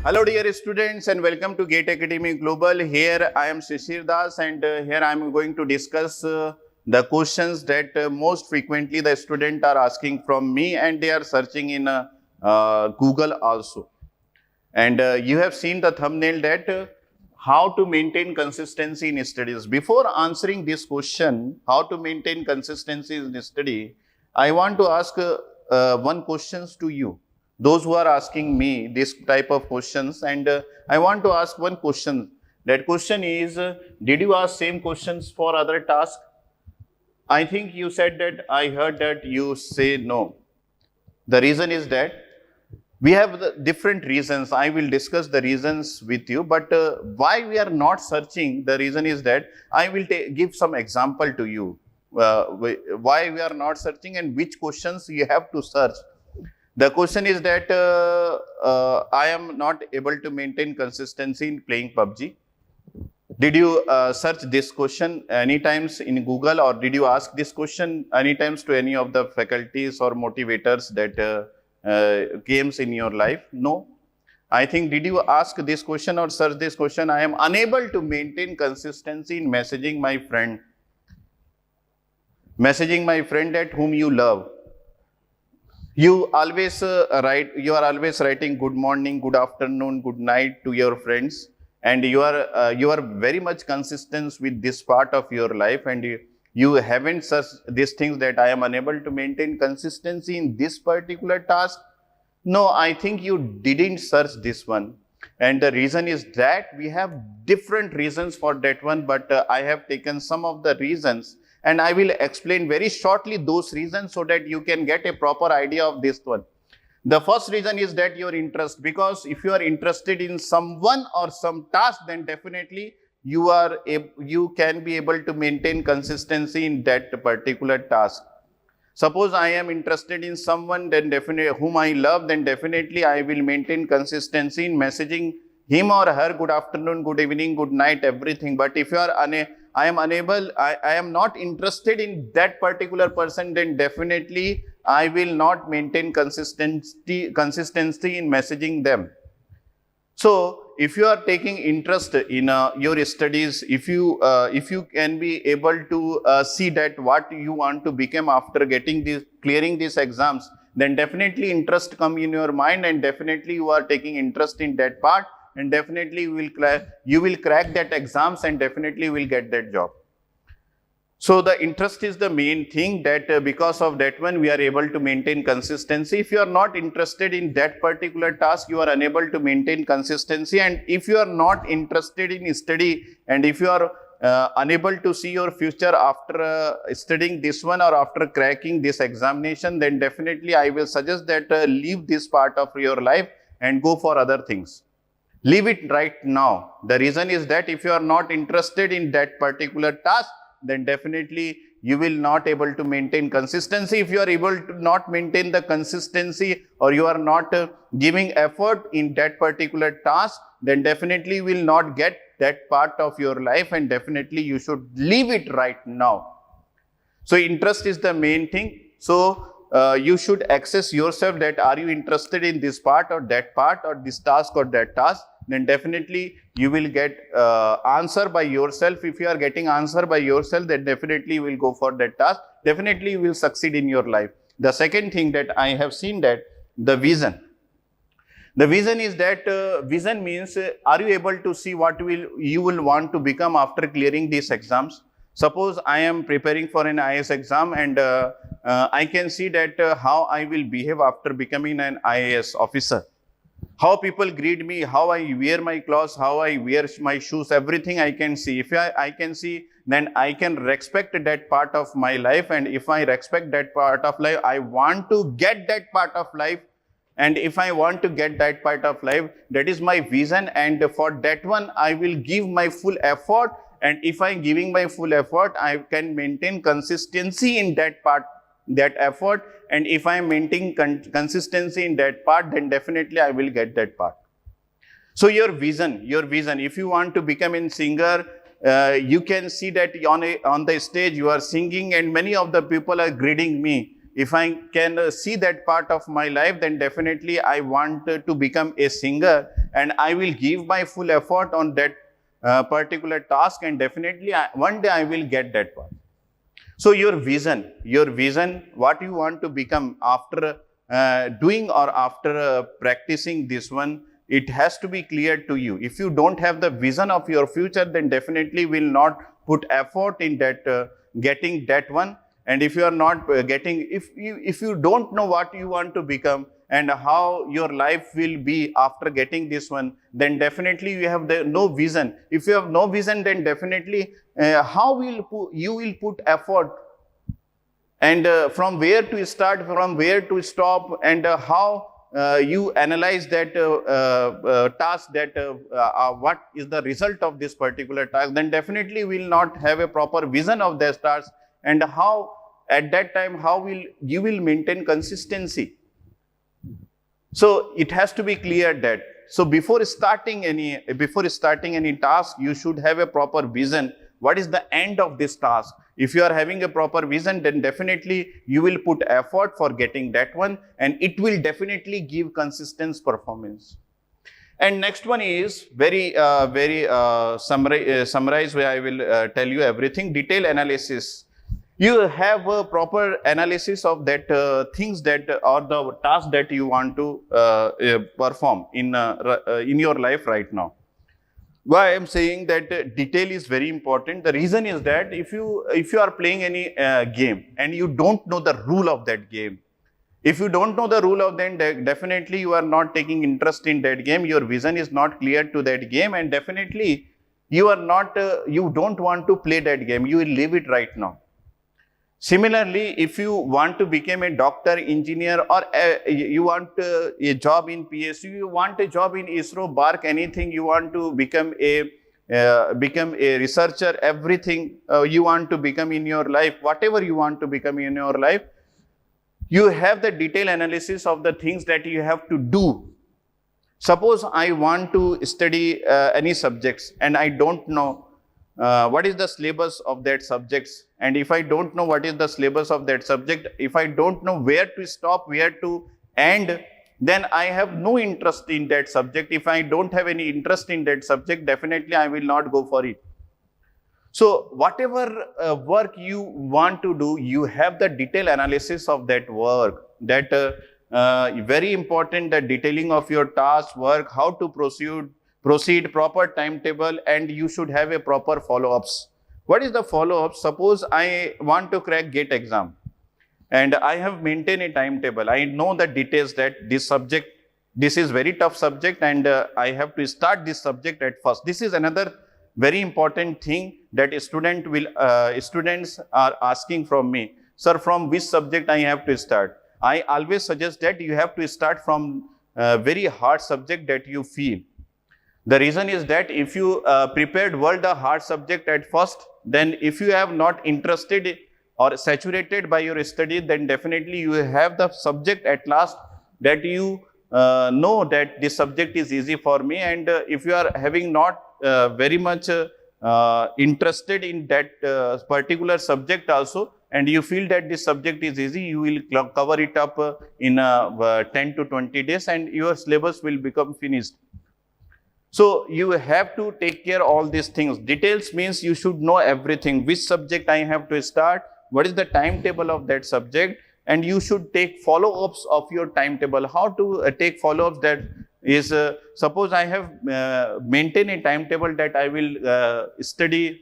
Hello dear students and welcome to GATE Academy Global. Here I am Shishir Das and here I am going to discuss the questions that most frequently the students are asking from me and they are searching in Google also. And you have seen the thumbnail that how to maintain consistency in studies. Before answering this question, how to maintain consistency in study, I want to ask one questions to you. Those who are asking me this type of questions, and I want to ask one question. That question is, did you ask same questions for other tasks? I think you said that, I heard that you say no. The reason is that we have the different reasons. I will discuss the reasons with you, but why we are not searching, the reason is that I will give some example to you. Why we are not searching and which questions you have to search. The question is that I am not able to maintain consistency in playing PUBG. Did you search this question any times in Google, or did you ask this question any times to any of the faculties or motivators that games in your life? No. I think, did you ask this question or search this question? I am unable to maintain consistency in messaging my friend. Messaging my friend at whom you love. You always you are always writing good morning, good afternoon, good night to your friends, and you are very much consistent with this part of your life, and you haven't searched these things that I am unable to maintain consistency in this particular task. No, I think you didn't search this one, and the reason is that we have different reasons for that one, but I have taken some of the reasons. And I will explain very shortly those reasons so that you can get a proper idea of this one. The first reason is that your interest, because if you are interested in someone or some task, then definitely you can be able to maintain consistency in that particular task. Suppose I am interested in someone, then definitely whom I love, then definitely I will maintain consistency in messaging him or her good afternoon, good evening, good night, everything. But if you are I am not interested in that particular person, then definitely I will not maintain consistency in messaging them. So if you are taking interest in your studies, if you can be able to see that what you want to become after clearing these exams, then definitely interest come in your mind, and definitely you are taking interest in that part, and definitely you will crack that exams, and definitely will get that job. So the interest is the main thing, that because of that one we are able to maintain consistency. If you are not interested in that particular task, you are unable to maintain consistency. And if you are not interested in study, and if you are unable to see your future after studying this one or after cracking this examination, then definitely I will suggest that leave this part of your life and go for other things. Leave it right now. The reason is that if you are not interested in that particular task, then definitely you will not able to maintain consistency. If you are able to not maintain the consistency, or you are not giving effort in that particular task, then definitely will not get that part of your life, and definitely you should leave it right now. So interest is the main thing. So you should assess yourself that are you interested in this part or that part, or this task or that task. Then definitely you will get answer by yourself. If you are getting answer by yourself, then definitely you will go for that task. Definitely you will succeed in your life. The second thing that I have seen, that the vision. The vision is that vision means are you able to see what you will want to become after clearing these exams. Suppose I am preparing for an IAS exam, and I can see that how I will behave after becoming an IAS officer. How people greet me, how I wear my clothes, how I wear my shoes, everything I can see. If I can see, then I can respect that part of my life. And if I respect that part of life, I want to get that part of life. And if I want to get that part of life, that is my vision. And for that one, I will give my full effort. And if I am giving my full effort, I can maintain consistency in that part, that effort. And if I am maintaining consistency in that part, then definitely I will get that part. So your vision, if you want to become a singer, you can see that on the stage you are singing, and many of the people are greeting me. if I can see that part of my life, then definitely I want to become a singer, and I will give my full effort on that particular task, and definitely one day I will get that part. So your vision, what you want to become after doing or after practicing this one, it has to be clear to you. If you don't have the vision of your future, then definitely will not put effort in that getting that one. And if you are not getting, if you don't know what you want to become and how your life will be after getting this one, then definitely you have no vision. If you have no vision, then definitely how will you will put effort, and from where to start, from where to stop, and how you analyze that task, that what is the result of this particular task, then definitely will not have a proper vision of that task, and how at that time how will you will maintain consistency. So it has to be clear that, so before starting any task, you should have a proper vision. What is the end of this task? If you are having a proper vision, then definitely you will put effort for getting that one, and it will definitely give consistent performance. And next one is very summarized where I will tell you everything. Detail analysis. You have a proper analysis of that things that or the task that you want to perform in your life right now. Why I am saying that detail is very important. The reason is that if you are playing any game and you don't know the rule of that game, if you don't know the rule of then definitely you are not taking interest in that game. Your vision is not clear to that game, and definitely you are not you don't want to play that game. You will leave it right now. Similarly, if you want to become a doctor, engineer, or you want a job in PSU, you want a job in ISRO, BARC, anything, you want to become a researcher, everything you want to become in your life, whatever you want to become in your life, you have the detailed analysis of the things that you have to do. Suppose I want to study any subjects and I don't know what is the syllabus of that subjects, and if I don't know what is the syllabus of that subject, if I don't know where to stop, where to end, then I have no interest in that subject. If I don't have any interest in that subject, definitely I will not go for it. So whatever work you want to do, you have the detailed analysis of that work. That very important, the detailing of your task, work, how to proceed, proper timetable, and you should have a proper follow-ups. What is the follow-up? Suppose I want to crack GATE exam and I have maintained a timetable. I know the details that this subject, this is very tough subject, and I have to start this subject at first. This is another very important thing that students are asking from me. Sir, from which subject I have to start? I always suggest that you have to start from very hard subject that you feel. The reason is that if you prepared a hard subject at first, then if you have not interested or saturated by your study, then definitely you have the subject at last that you know that this subject is easy for me, and if you are having not very much interested in that particular subject also, and you feel that this subject is easy, you will cover it up in 10 to 20 days and your syllabus will become finished. So you have to take care of all these things. Details means you should know everything. Which subject I have to start, what is the timetable of that subject, and you should take follow-ups of your timetable. How to take follow-ups? That is, suppose I have maintained a timetable that I will study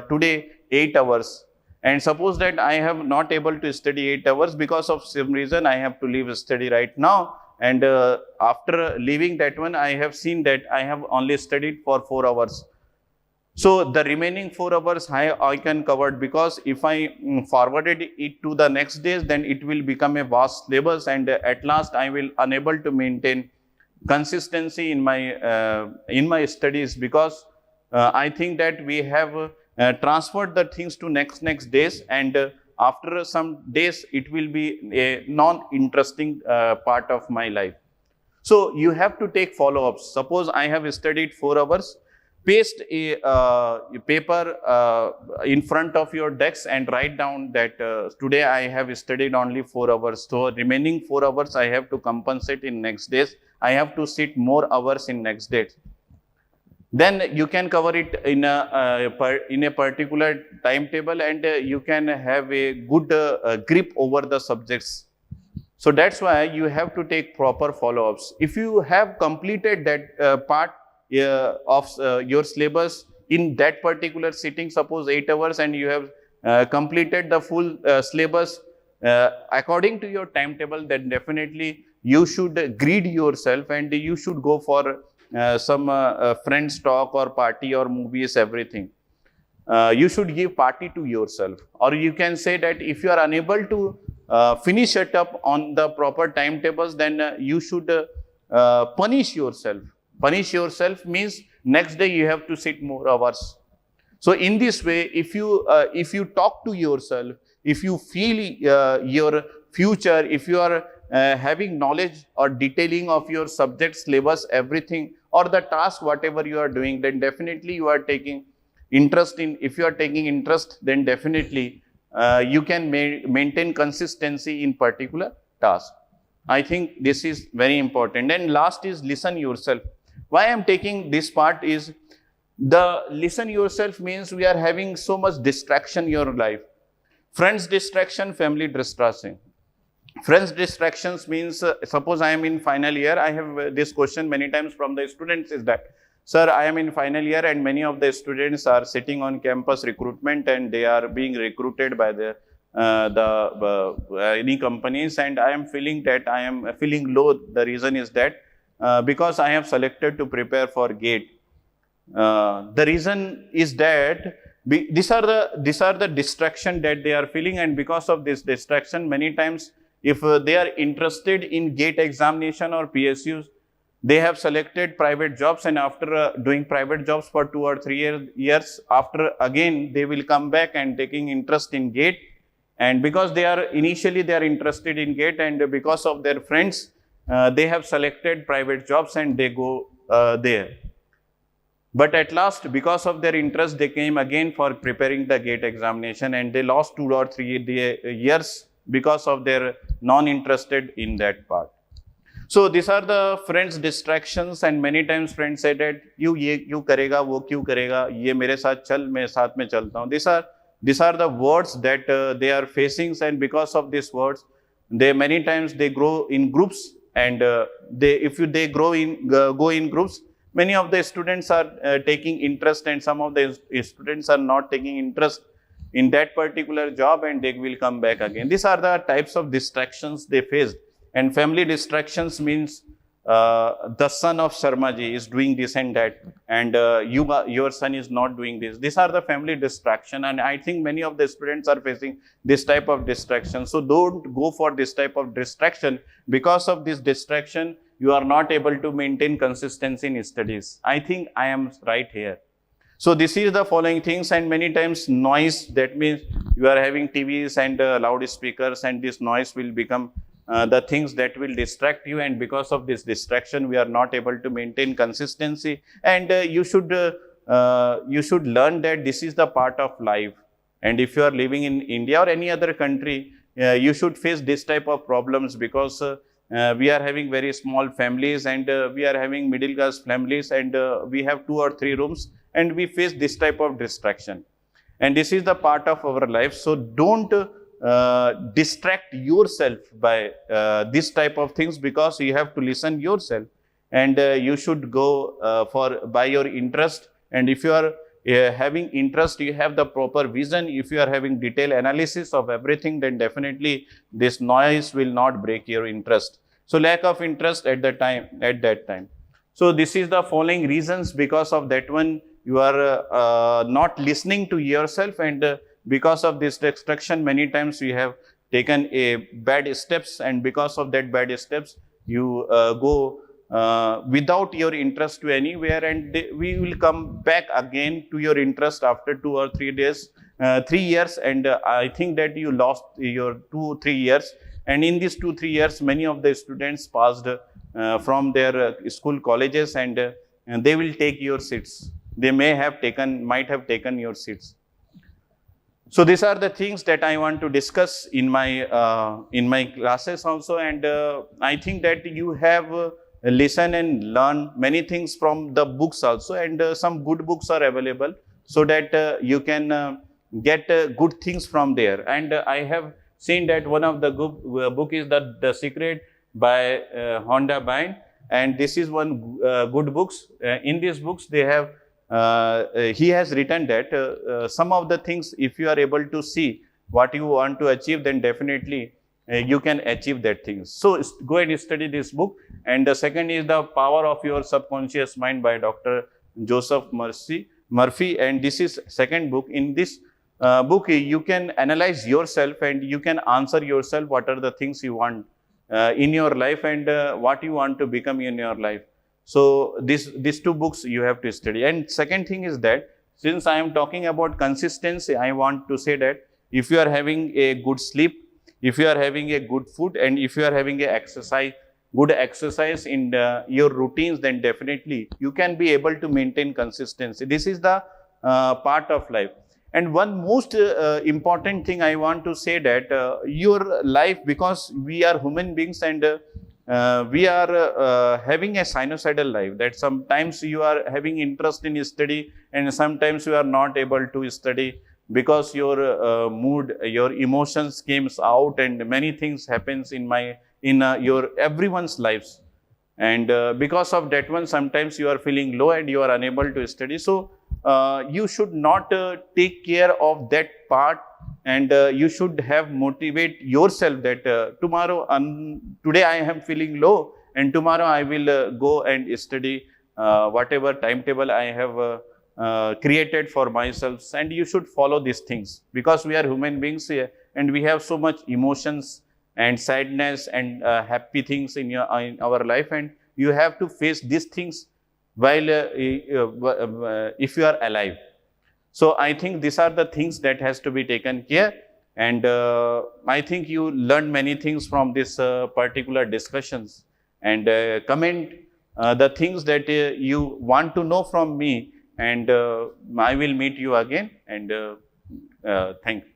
today 8 hours. And suppose that I have not able to study 8 hours because of some reason I have to leave study right now. And after leaving that one, I have seen that I have only studied for 4 hours. So the remaining 4 hours I can cover, because if I forwarded it to the next days, then it will become a vast syllabus, and at last I will unable to maintain consistency in my studies, because I think that we have transferred the things to next days, and after some days it will be a non-interesting part of my life. So you have to take follow-ups. Suppose I have studied 4 hours, paste a paper in front of your desk and write down that today I have studied only 4 hours. So remaining 4 hours I have to compensate in next days. I have to sit more hours in next days. Then you can cover it in a particular timetable, and you can have a good grip over the subjects. So that's why you have to take proper follow-ups. If you have completed that part of your syllabus in that particular sitting, suppose 8 hours, and you have completed the full syllabus according to your timetable, then definitely you should greet yourself and you should go for some friends talk or party or movies, everything. You should give party to yourself. Or you can say that if you are unable to finish it up on the proper timetables, then you should punish yourself. Punish yourself means next day you have to sit more hours. So in this way, if you talk to yourself, if you feel your future, if you are having knowledge or detailing of your subject syllabus, everything, or the task, whatever you are doing, then definitely you are taking interest in. If you are taking interest, then definitely you can maintain consistency in particular task. I think this is very important. And last is listen yourself. Why I am taking this part is, the listen yourself means we are having so much distraction in your life. Friends distraction, family distraction. Friends distractions means, suppose I am in final year, I have this question many times from the students is that, sir, I am in final year and many of the students are sitting on campus recruitment and they are being recruited by any companies, and I am feeling that I am feeling low. The reason is that because I have selected to prepare for GATE. The reason is that these are the distraction that they are feeling, and because of this distraction, many times if they are interested in GATE examination or PSUs, they have selected private jobs, and after doing private jobs for 2 or 3 years, after again they will come back and taking interest in GATE, and because they are initially they are interested in GATE, and because of their friends, they have selected private jobs and they go there. But at last, because of their interest, they came again for preparing the GATE examination, and they lost 2 or 3 years because of their non-interested in that part. So these are the friends distractions, and many times friends say that you ye kyun karega, wo kyun karega, ye mere saath chal, main saath mein chalta hu. These are the words that they are facing, and because of these words, they many times they grow in groups, and if they go in groups, many of the students are taking interest, and some of the students are not taking interest in that particular job, and they will come back again. These are the types of distractions they faced. And family distractions means the son of Sharma ji is doing this and that, and your son is not doing this. These are the family distraction, and I think many of the students are facing this type of distraction. So don't go for this type of distraction. Because of this distraction, you are not able to maintain consistency in studies. I think I am right here. So this is the following things, and many times noise, that means you are having TVs and loudspeakers, and this noise will become the things that will distract you, and because of this distraction, we are not able to maintain consistency. And you should learn that this is the part of life. And if you are living in India or any other country, you should face this type of problems, because we are having very small families, and we are having middle class families, and we have 2 or 3 rooms, and we face this type of distraction. And this is the part of our life. So don't distract yourself by this type of things, because you have to listen yourself, and you should go by your interest. And if you are having interest, you have the proper vision. If you are having detailed analysis of everything, then definitely this noise will not break your interest. So lack of interest at that time. So this is the following reasons. Because of that one, you are not listening to yourself, and because of this distraction, many times you have taken a bad steps, and because of that bad steps, you go without your interest to anywhere, and we will come back again to your interest after 2 or 3 days, 3 years, and I think that you lost your 2-3 years. And in these 2-3 years, many of the students passed from their school colleges, and they will take your seats. they might have taken your seats. So these are the things that I want to discuss in my classes also, and I think that you have listen and learn many things from the books also, and some good books are available so that you can get good things from there. And I have seen that one of the good book is the Secret by Honda Bind, and this is one good books. In these books they have he has written that some of the things, if you are able to see what you want to achieve, then definitely you can achieve that things. So go and study this book. And the second is The Power of Your Subconscious Mind by Dr. Joseph Murphy. And this is second book. In this book, you can analyze yourself and you can answer yourself what are the things you want in your life and what you want to become in your life. So these two books you have to study. And second thing is that since I am talking about consistency, I want to say that if you are having a good sleep, if you are having a good food, and if you are having a good exercise in your routines, then definitely you can be able to maintain consistency. This is the part of life. And one most important thing I want to say that your life, because we are human beings and we are having a sinusoidal life, that sometimes you are having interest in study and sometimes you are not able to study because your mood, your emotions comes out, and many things happens in your everyone's lives. And because of that one, sometimes you are feeling low and you are unable to study. So you should not take care of that part, and you should have motivate yourself that today I am feeling low and tomorrow I will go and study whatever timetable I have created for myself. And you should follow these things, because we are human beings here and we have so much emotions and sadness and happy things in our life, and you have to face these things while if you are alive. So I think these are the things that has to be taken care. And I think you learned many things from this particular discussions, and comment the things that you want to know from me, and I will meet you again. And thank you.